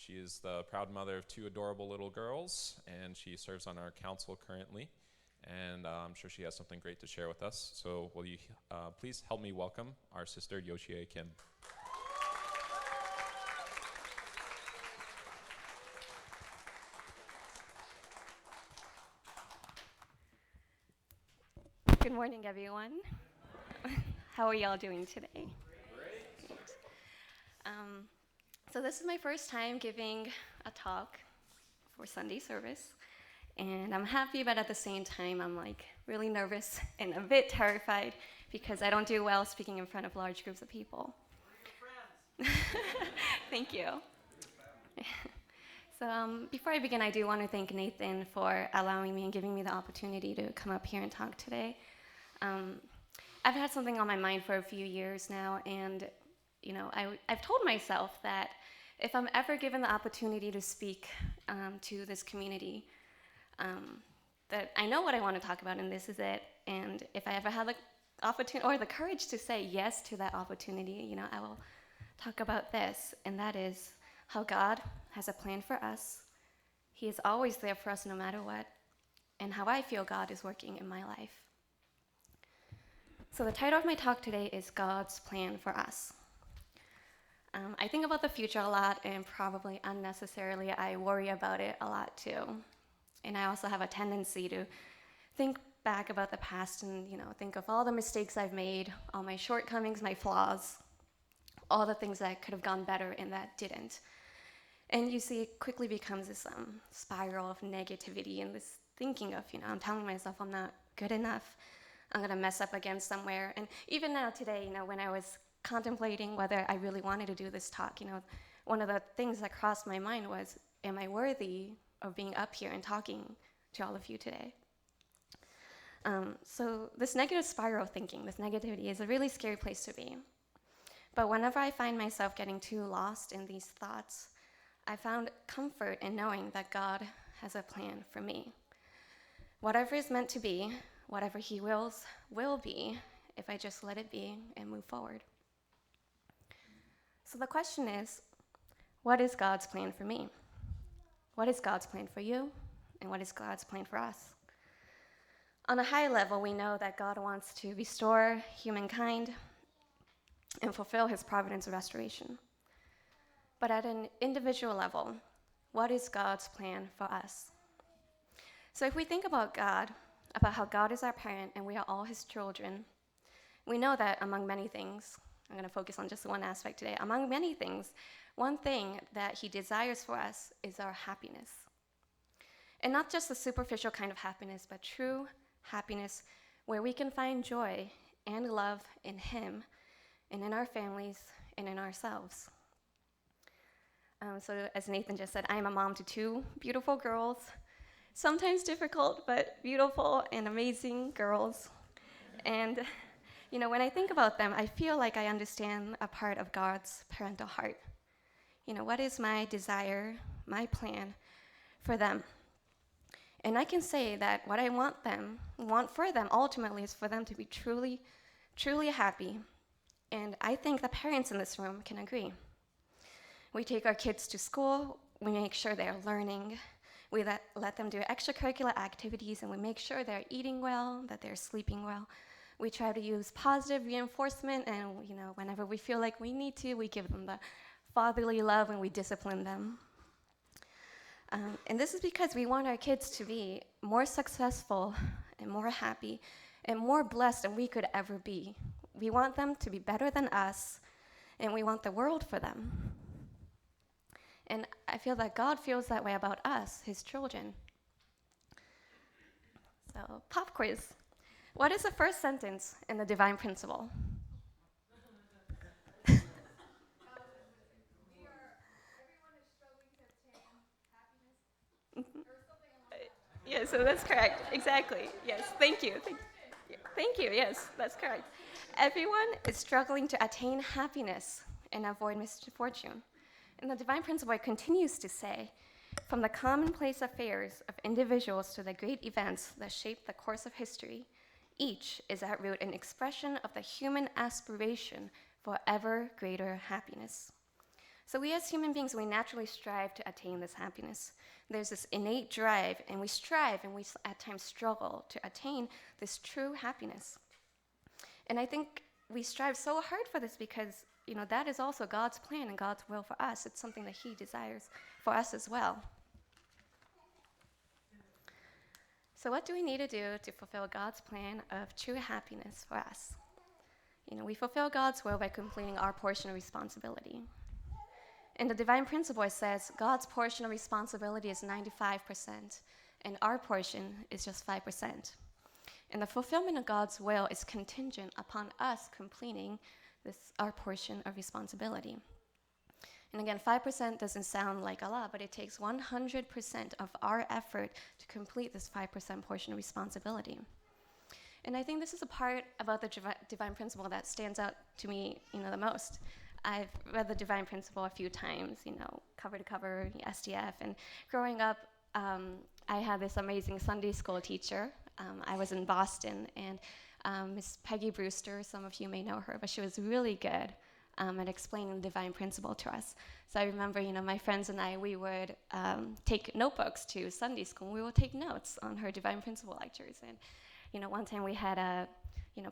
She is the proud mother of two adorable little girls, and she serves on our council currently. And I'm sure she has something great to share with us. So will you please help me welcome our sister, Yoshie Kim. Good morning, everyone. How are y'all doing today? Great. So this is my first time giving a talk for Sunday service, and I'm happy, but at the same time, I'm like really nervous and a bit terrified because I don't do well speaking in front of large groups of people. We're your friends. Thank you. So before I begin, I do want to thank Nathan for allowing me and giving me the opportunity to come up here and talk today. I've had something on my mind for a few years now, and I've told myself that if I'm ever given the opportunity to speak to this community, that I know what I want to talk about, and this is it. And if I ever have the opportunity or the courage to say yes to that opportunity, I will talk about this, and that is how God has a plan for us. He is always there for us no matter what, and how I feel God is working in my life. So the title of my talk today is God's Plan for Us. I think about the future a lot, and probably unnecessarily I worry about it a lot too. And I also have a tendency to think back about the past and think of all the mistakes I've made, all my shortcomings, my flaws, all the things that could have gone better and that didn't. And you see, it quickly becomes this spiral of negativity and this thinking of, I'm telling myself I'm not good enough. I'm going to mess up again somewhere. And even now today, when I was contemplating whether I really wanted to do this talk, one of the things that crossed my mind was, am I worthy of being up here and talking to all of you today? So this negative spiral thinking, this negativity is a really scary place to be. But whenever I find myself getting too lost in these thoughts, I found comfort in knowing that God has a plan for me. Whatever is meant to be, whatever He wills, will be if I just let it be and move forward. So the question is, what is God's plan for me? What is God's plan for you? And what is God's plan for us? On a high level, we know that God wants to restore humankind and fulfill His providence of restoration. But at an individual level, what is God's plan for us? So if we think about God, about how God is our parent and we are all His children, we know that among many things, I'm going to focus on just one aspect today, among many things, one thing that He desires for us is our happiness. And not just the superficial kind of happiness, but true happiness where we can find joy and love in Him and in our families and in ourselves. So as Nathan just said, I am a mom to two beautiful girls, sometimes difficult, but beautiful and amazing girls. And, when I think about them, I feel like I understand a part of God's parental heart. What is my desire, my plan for them? And I can say that what I want for them ultimately is for them to be truly, truly happy. And I think the parents in this room can agree. We take our kids to school, we make sure they're learning, we let them do extracurricular activities, and we make sure they're eating well, that they're sleeping well. We try to use positive reinforcement, and whenever we feel like we need to, we give them the fatherly love and we discipline them. And this is because we want our kids to be more successful and more happy and more blessed than we could ever be. We want them to be better than us, and we want the world for them. And I feel that God feels that way about us, His children. So, pop quiz. What is the first sentence in the divine principle? Yeah, so that's correct. Exactly. Yes, thank you. Thank you. Yes, that's correct. Everyone is struggling to attain happiness and avoid misfortune. And the divine principle continues to say, from the commonplace affairs of individuals to the great events that shape the course of history, each is at root an expression of the human aspiration for ever greater happiness. So we as human beings, we naturally strive to attain this happiness. There's this innate drive, and we strive and we at times struggle to attain this true happiness. And I think we strive so hard for this because, that is also God's plan and God's will for us. It's something that He desires for us as well. So what do we need to do to fulfill God's plan of true happiness for us? We fulfill God's will by completing our portion of responsibility. In the divine principle, it says God's portion of responsibility is 95%, and our portion is just 5%. And the fulfillment of God's will is contingent upon us completing our portion of responsibility. And again, 5% doesn't sound like a lot, but it takes 100% of our effort to complete this 5% portion of responsibility. And I think this is a part about the divine principle that stands out to me, the most. I've read the divine principle a few times, cover to cover, SDF. And growing up, I had this amazing Sunday school teacher. I was in Boston, and Miss Peggy Brewster, some of you may know her, but she was really good at explaining the divine principle to us. So I remember, my friends and I, we would take notebooks to Sunday school, and we would take notes on her divine principle lectures. And, one time we had a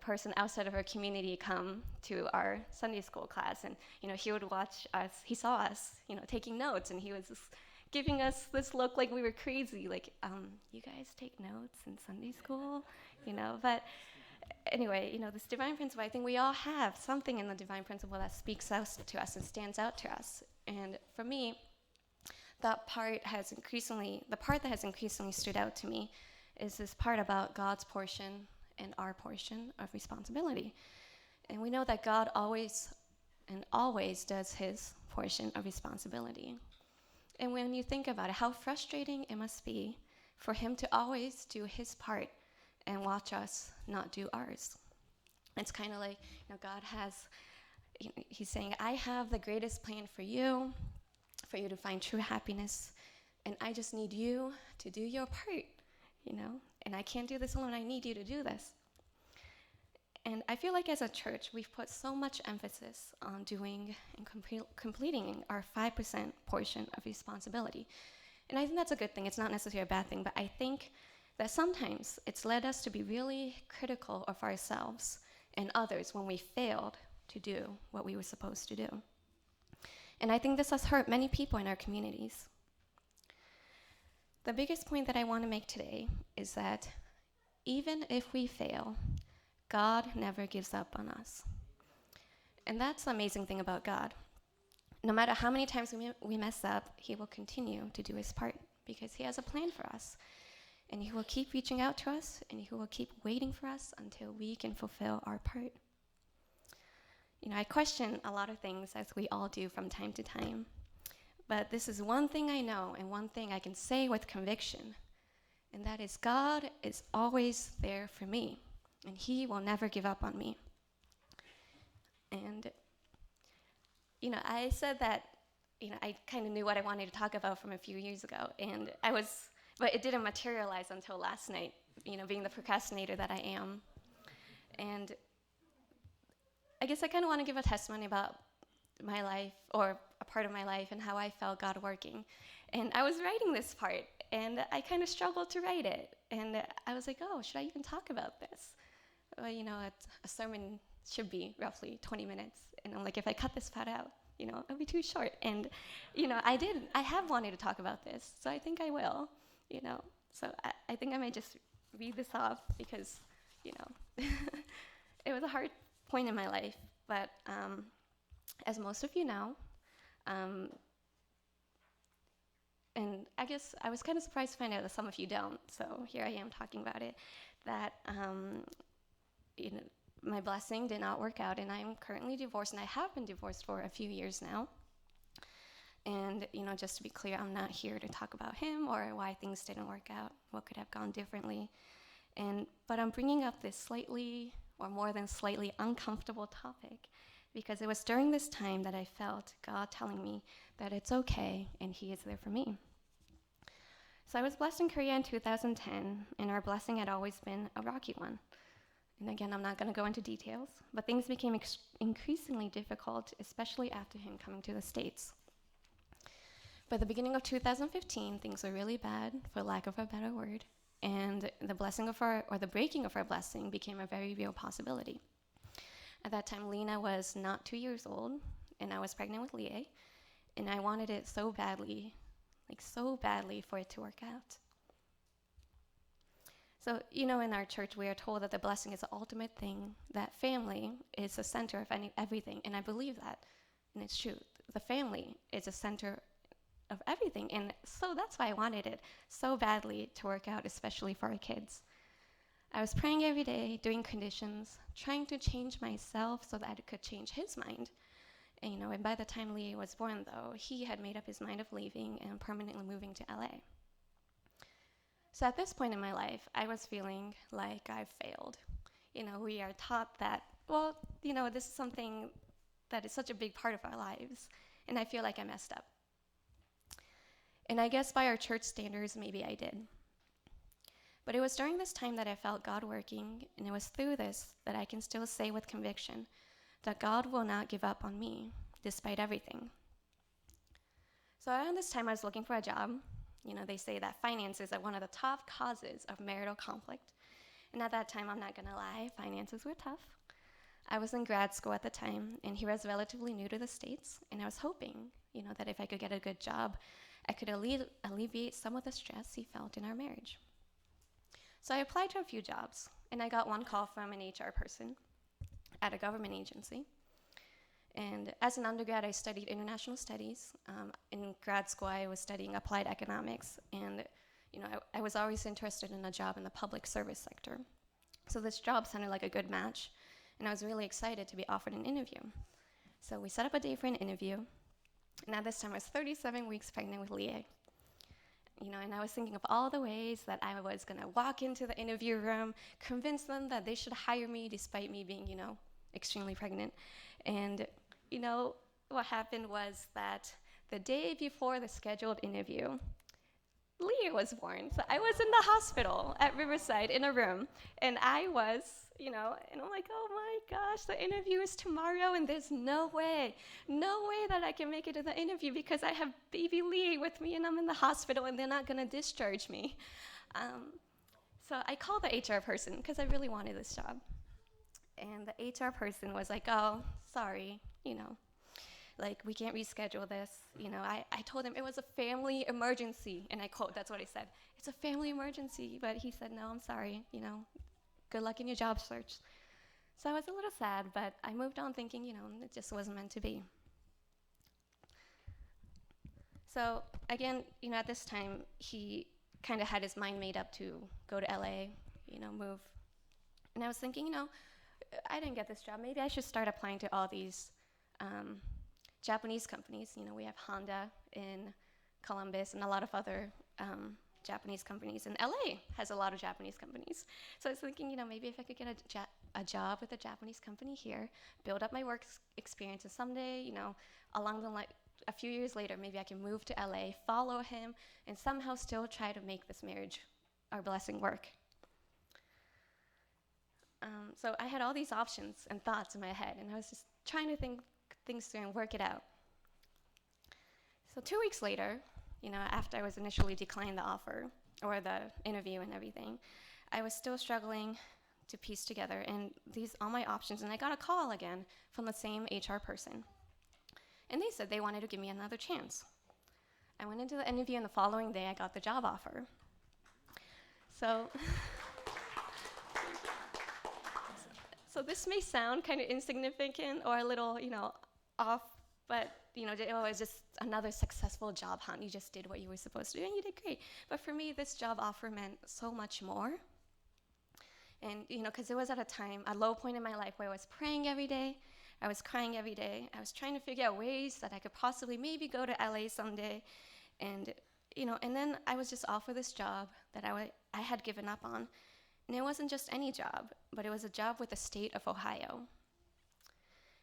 person outside of our community come to our Sunday school class, and he would watch us. He saw us, taking notes, and he was just giving us this look like we were crazy, like, you guys take notes in Sunday school, But anyway, this divine principle, I think we all have something in the divine principle that speaks out to us and stands out to us. And for me, the part that has increasingly stood out to me is this part about God's portion and our portion of responsibility. And we know that God always does His portion of responsibility. And when you think about it, how frustrating it must be for Him to always do His part and watch us not do ours. It's kind of like, God has, He's saying, I have the greatest plan for you to find true happiness, and I just need you to do your part, and I can't do this alone. I need you to do this. And I feel like as a church, we've put so much emphasis on doing and completing our 5% portion of responsibility. And I think that's a good thing. It's not necessarily a bad thing, but I think that sometimes it's led us to be really critical of ourselves and others when we failed to do what we were supposed to do. And I think this has hurt many people in our communities. The biggest point that I want to make today is that even if we fail, God never gives up on us. And that's the amazing thing about God. No matter how many times we mess up, He will continue to do His part because He has a plan for us. And He will keep reaching out to us, and He will keep waiting for us until we can fulfill our part. I question a lot of things, as we all do from time to time. But this is one thing I know and one thing I can say with conviction, and that is God is always there for me, and He will never give up on me. And, I said that, I kind of knew what I wanted to talk about from a few years ago, but it didn't materialize until last night, being the procrastinator that I am. And I guess I kind of want to give a testimony about my life, or a part of my life, and how I felt God working. And I was writing this part, and I kind of struggled to write it. And I was like, oh, should I even talk about this? Well, a sermon should be roughly 20 minutes. And I'm like, if I cut this part out, it'll be too short. And, I have wanted to talk about this, so I think I will, So I think I might just read this off because, it was a hard point in my life. But as most of you know, and I guess I was kind of surprised to find out that some of you don't, so here I am talking about it, that my blessing did not work out, and I'm currently divorced, and I have been divorced for a few years now. And, just to be clear, I'm not here to talk about him or why things didn't work out, what could have gone differently. But I'm bringing up this slightly, or more than slightly, uncomfortable topic because it was during this time that I felt God telling me that it's okay and He is there for me. So I was blessed in Korea in 2010, and our blessing had always been a rocky one. And again, I'm not going to go into details, but things became increasingly difficult, especially after him coming to the States. By the beginning of 2015, things were really bad, for lack of a better word, and the breaking of our blessing became a very real possibility. At that time, Lena was not 2 years old, and I was pregnant with Leah, and I wanted it so badly, for it to work out. So, in our church, we are told that the blessing is the ultimate thing, that family is the center of everything, and I believe that, and it's true. The family is the center of everything, and so that's why I wanted it so badly to work out, especially for our kids. I was praying every day, doing conditions, trying to change myself so that I could change his mind. And by the time Leah was born, though, he had made up his mind of leaving and permanently moving to LA. So at this point in my life, I was feeling like I failed. We are taught that, this is something that is such a big part of our lives, and I feel like I messed up. And I guess by our church standards, maybe I did. But it was during this time that I felt God working, and it was through this that I can still say with conviction that God will not give up on me, despite everything. So around this time, I was looking for a job. They say that finances are one of the top causes of marital conflict. And at that time, I'm not gonna lie, finances were tough. I was in grad school at the time, and he was relatively new to the States, and I was hoping, that if I could get a good job, I could alleviate some of the stress he felt in our marriage. So I applied to a few jobs, and I got one call from an HR person at a government agency. And as an undergrad, I studied international studies. In grad school, I was studying applied economics, and I was always interested in a job in the public service sector. So this job sounded like a good match, and I was really excited to be offered an interview. So we set up a day for an interview, and at this time, I was 37 weeks pregnant with Leah. And I was thinking of all the ways that I was gonna walk into the interview room, convince them that they should hire me despite me being, extremely pregnant. And what happened was that the day before the scheduled interview, Leah was born. So I was in the hospital at Riverside in a room, and I was, and I'm like, oh my gosh, the interview is tomorrow, and there's no way that I can make it to the interview because I have baby Leah with me, and I'm in the hospital, and they're not gonna discharge me. So I called the HR person because I really wanted this job. And the HR person was like, oh, sorry, we can't reschedule this. I told him it was a family emergency, and I quote, that's what I said. It's a family emergency, but he said, no, I'm sorry, good luck in your job search. So I was a little sad, but I moved on thinking, it just wasn't meant to be. So again, at this time, he kind of had his mind made up to go to LA, move. And I was thinking, I didn't get this job. Maybe I should start applying to all these Japanese companies. We have Honda in Columbus and a lot of other Japanese companies. And LA has a lot of Japanese companies. So I was thinking, maybe if I could get a job with a Japanese company here, build up my work experience, and someday, along the line, a few years later, maybe I can move to LA, follow him, and somehow still try to make this marriage, our blessing, work. So I had all these options and thoughts in my head, and I was just trying to think things through and work it out. So 2 weeks later, after I was initially declined the offer or the interview and everything, I was still struggling to piece together all my options, and I got a call again from the same HR person. And they said they wanted to give me another chance. I went into the interview, and the following day, I got the job offer. So this may sound kind of insignificant or a little, off, but, it was just another successful job hunt. You just did what you were supposed to do, and you did great. But for me, this job offer meant so much more. And, because it was at a low point in my life where I was praying every day, I was crying every day. I was trying to figure out ways that I could possibly maybe go to LA someday. And, and then I was just offered this job that I had given up on. And it wasn't just any job, but it was a job with the state of Ohio.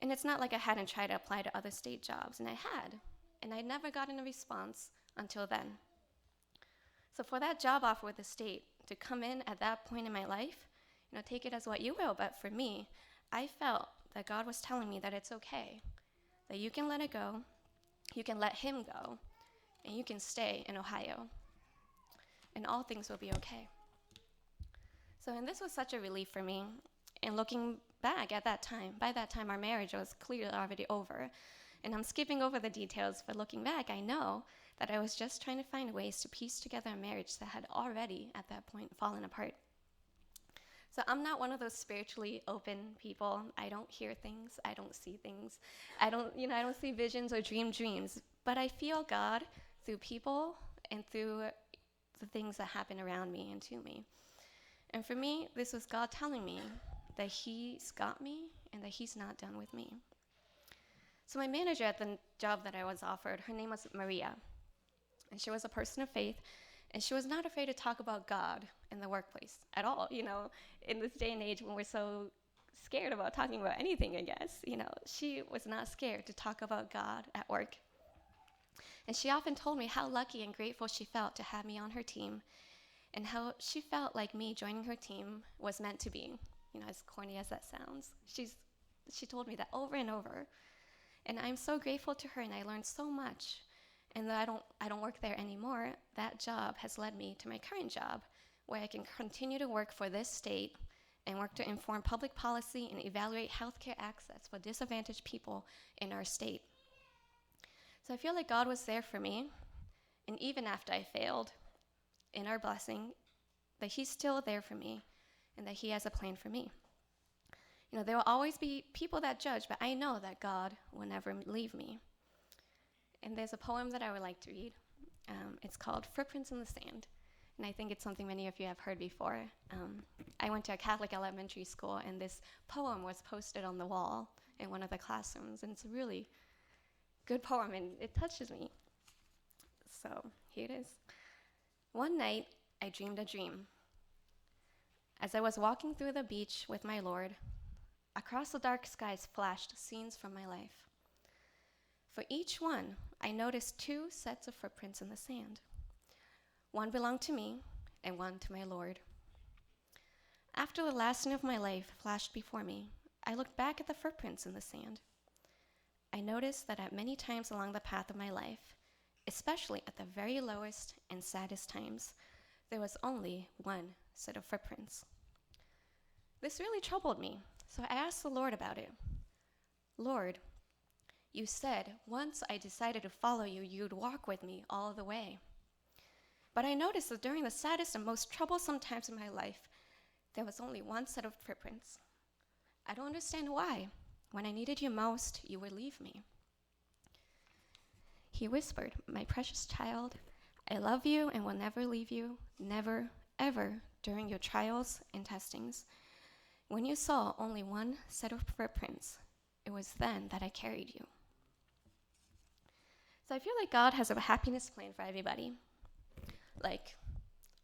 And it's not like I hadn't tried to apply to other state jobs, and I had. And I'd never gotten a response until then. So for that job offer with the state to come in at that point in my life, take it as what you will, but for me, I felt that God was telling me that it's okay, that you can let it go, you can let him go, and you can stay in Ohio, and all things will be okay. So, and this was such a relief for me. And looking back at that time, by that time our marriage was clearly already over. And I'm skipping over the details, but looking back, I know that I was just trying to find ways to piece together a marriage that had already, at that point, fallen apart. So I'm not one of those spiritually open people. I don't hear things. I don't see things. I don't see visions or dream dreams. But I feel God through people and through the things that happen around me and to me. And for me, this was God telling me that He's got me and that He's not done with me. So my manager at the job that I was offered, her name was Maria. And she was a person of faith, and she was not afraid to talk about God in the workplace at all. In this day and age when we're so scared about talking about anything, I guess, she was not scared to talk about God at work. And she often told me how lucky and grateful she felt to have me on her team, and how she felt like me joining her team was meant to be, as corny as that sounds. She told me that over and over. And I'm so grateful to her, and I learned so much. And though I don't work there anymore, that job has led me to my current job, where I can continue to work for this state and work to inform public policy and evaluate healthcare access for disadvantaged people in our state. So I feel like God was there for me, and even after I failed, in our blessing, that He's still there for me, and that He has a plan for me. There will always be people that judge, but I know that God will never leave me. And there's a poem that I would like to read. It's called Footprints in the Sand. And I think it's something many of you have heard before. I went to a Catholic elementary school, and this poem was posted on the wall in one of the classrooms. And it's a really good poem, and it touches me. So here it is. One night, I dreamed a dream. As I was walking through the beach with my Lord, across the dark skies flashed scenes from my life. For each one, I noticed 2 sets of footprints in the sand. One belonged to me, and one to my Lord. After the last scene of my life flashed before me, I looked back at the footprints in the sand. I noticed that at many times along the path of my life, especially at the very lowest and saddest times, there was only one set of footprints. This really troubled me, so I asked the Lord about it. Lord, you said once I decided to follow you, you'd walk with me all the way. But I noticed that during the saddest and most troublesome times in my life, there was only one set of footprints. I don't understand why. When I needed you most, you would leave me. He whispered, my precious child, I love you and will never leave you, never, ever, during your trials and testings. When you saw only one set of footprints, it was then that I carried you. So I feel like God has a happiness plan for everybody. Like,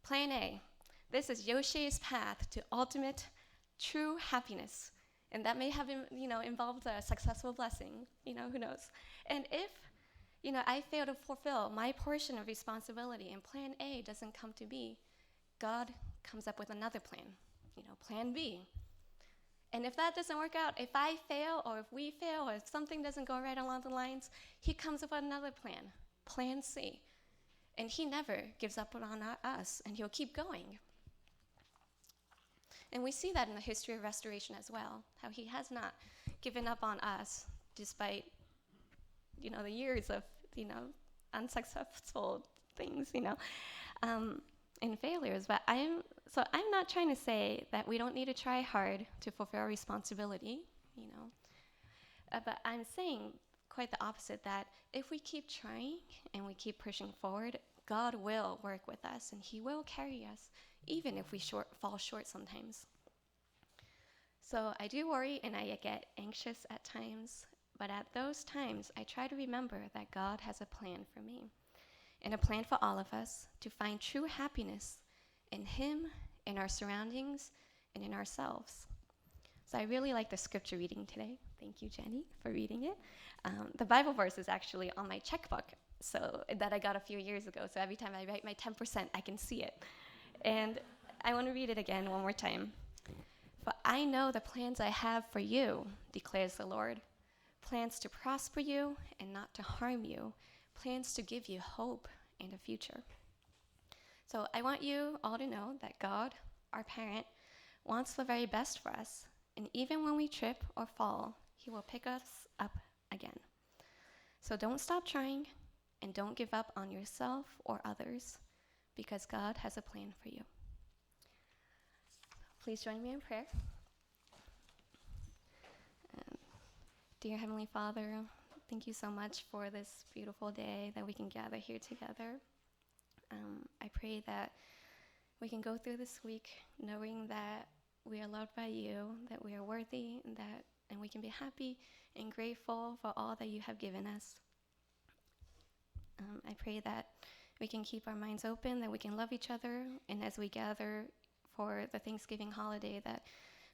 plan A, this is Yoshie's path to ultimate, true happiness. And that may have, involved a successful blessing, who knows. And if, I fail to fulfill my portion of responsibility and plan A doesn't come to be, God comes up with another plan, plan B. And if that doesn't work out, if I fail or if we fail or if something doesn't go right along the lines, He comes up with another plan, plan C. And He never gives up on us, and He'll keep going. And we see that in the history of restoration as well, how He has not given up on us despite, the years of, unsuccessful things, and failures. But I'm not trying to say that we don't need to try hard to fulfill our responsibility, but I'm saying quite the opposite, that if we keep trying and we keep pushing forward, God will work with us and He will carry us, even if we fall short sometimes. So I do worry and I get anxious at times, but at those times, I try to remember that God has a plan for me and a plan for all of us to find true happiness in Him, in our surroundings, and in ourselves. So I really like the scripture reading today. Thank you, Jenny, for reading it. The Bible verse is actually on my checkbook that I got a few years ago. So every time I write my 10%, I can see it. And I want to read it again one more time. For I know the plans I have for you, declares the Lord. Plans to prosper you and not to harm you. plans to give you hope and a future. So I want you all to know that God, our parent, wants the very best for us. And even when we trip or fall, he will pick us up again. So don't stop trying and don't give up on yourself or others because God has a plan for you. Please join me in prayer. Dear Heavenly Father, thank you so much for this beautiful day that we can gather here together. I pray that we can go through this week knowing that we are loved by you, that we are worthy, and we can be happy and grateful for all that you have given us. I pray that we can keep our minds open, that we can love each other, and as we gather for the Thanksgiving holiday, that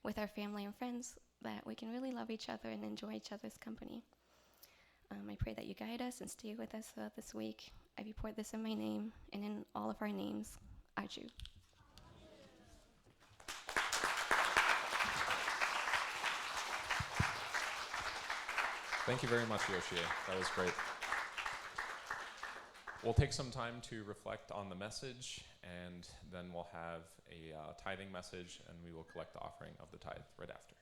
with our family and friends, that we can really love each other and enjoy each other's company. I pray that you guide us and stay with us throughout this week. I report this in my name and in all of our names. Arju. Thank you very much, Yoshie. That was great. We'll take some time to reflect on the message, and then we'll have a tithing message, and we will collect the offering of the tithe right after.